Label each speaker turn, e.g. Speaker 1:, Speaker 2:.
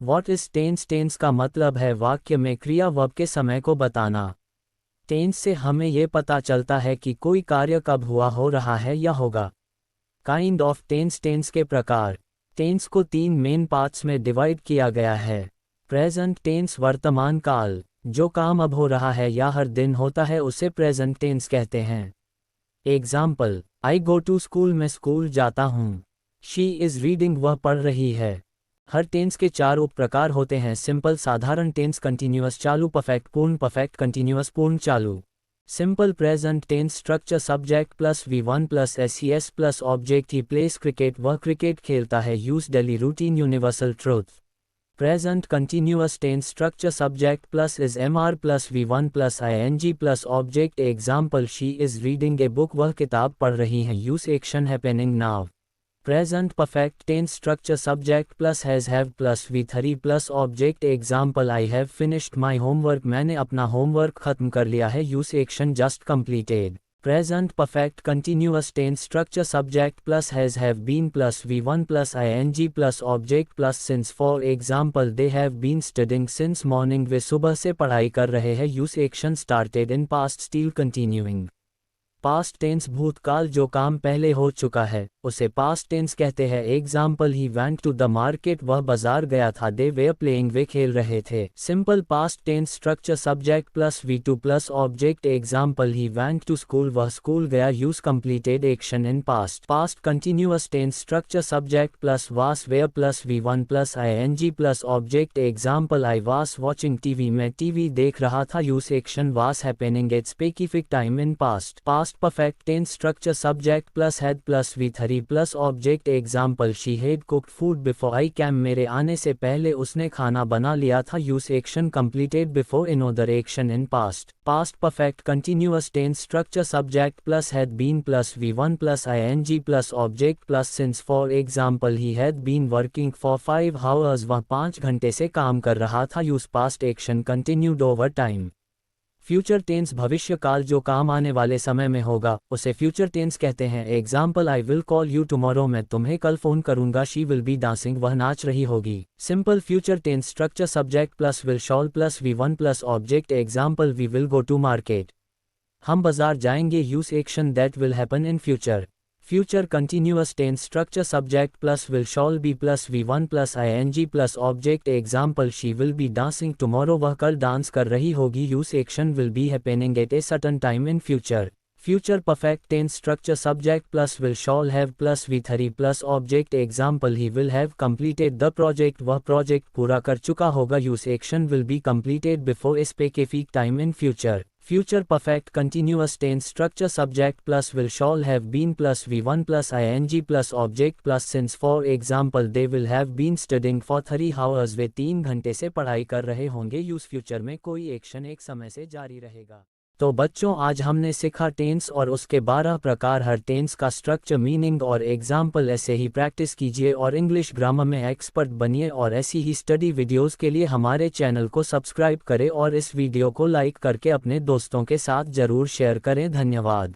Speaker 1: What is tense? Tense का मतलब है वाक्य में क्रिया वर्ब के समय को बताना। टेंस से हमें ये पता चलता है कि कोई कार्य कब हुआ, हो रहा है या होगा। Kind of tense. टेंस के प्रकार। टेंस को 3 मेन पार्ट्स में डिवाइड किया गया है। प्रेजेंट टेंस वर्तमान काल, जो काम अब हो रहा है या हर दिन होता है उसे प्रेजेंट टेंस कहते हैं। Example, I go to school, मैं स्कूल जाता हूँ। शी इज रीडिंग, वह पढ़ रही है। हर टेंस के 4 उप प्रकार होते हैं। सिंपल साधारण टेंस, कंटिन्यूअस चालू, परफेक्ट पूर्ण, परफेक्ट कंटिन्यूअस पूर्ण चालू। Simple present tense structure subject plus V1 plus SES plus object. He plays cricket, वह क्रिकेट खेलता है। Use daily routine, universal truth. Present continuous tense structure subject plus is MR plus V1 plus ING plus object. Example, she is reading a book, वह किताब पढ़ रही है। Use action happening now. Present perfect tense structure subject plus have plus V3 plus object. Example, I have finished my homework, मैंने अपना homework खत्म कर लिया है। Use action just completed. Present perfect continuous tense structure subject plus have been plus V1 plus ING plus object plus since. For example, they have been studying since morning, वे सुबह से पढ़ाई कर रहे हैं। Use action started in past still continuing. Past tense भूतकाल, जो काम पहले हो चुका है उसे पास्ट टेंस कहते हैं। Example, he went to the market, वह बाजार गया था। दे वेयर प्लेइंग, वे खेल रहे थे। Simple past tense structure subject plus V2 plus object. Example, he went to school, वह स्कूल गया। Use completed action in past. Past continuous tense structure subject plus was were plus V1 plus ING plus object. Example, I was watching TV, मैं TV देख रहा था। Use action was happening at specific time in past. Past perfect tense structure subject plus had plus V3 plus object. Example, she had cooked food before I came, मेरे आने से पहले उसने खाना बना लिया था। Use action completed before another action in past. Past perfect continuous tense structure subject plus had been plus V1 plus ING plus object plus since. For example, he had been working for 5 hours, वह 5 घंटे से काम कर रहा था। Use past action continued over time. Future tense भविष्य काल, जो काम आने वाले समय में होगा उसे फ्यूचर टेंस कहते हैं। Example, I will call you tomorrow, मैं तुम्हें कल फोन करूंगा। शी विल बी डांसिंग, वह नाच रही होगी। Simple future tense structure subject plus will shall plus V1 plus object. Example, we will go to market, हम बाजार जाएंगे। Use action that will happen in future. Future continuous tense structure subject plus will shall be plus V1 plus ING plus object. Example, she will be dancing tomorrow, वह कल dance कर रही होगी। Use action will be happening at a certain time in future. Future perfect tense structure subject plus will shall have plus V3 plus object. Example, he will have completed the project, वह project पूरा कर चुका होगा। Use action will be completed before a specific time in future. Future perfect continuous tense structure subject plus will shall have been plus V1 plus ING plus object plus since. For example, they will have been studying for 3 hours, वे 3 घंटे से पढ़ाई कर रहे होंगे। Use future में कोई action एक समय से जारी रहेगा। तो बच्चों, आज हमने सीखा टेंस और उसके 12 प्रकार। हर टेंस का स्ट्रक्चर, मीनिंग और एग्जाम्पल। ऐसे ही प्रैक्टिस कीजिए और इंग्लिश ग्रामर में एक्सपर्ट बनिए। और ऐसी ही स्टडी वीडियोस के लिए हमारे चैनल को सब्सक्राइब करें और इस वीडियो को लाइक करके अपने दोस्तों के साथ जरूर शेयर करें। धन्यवाद।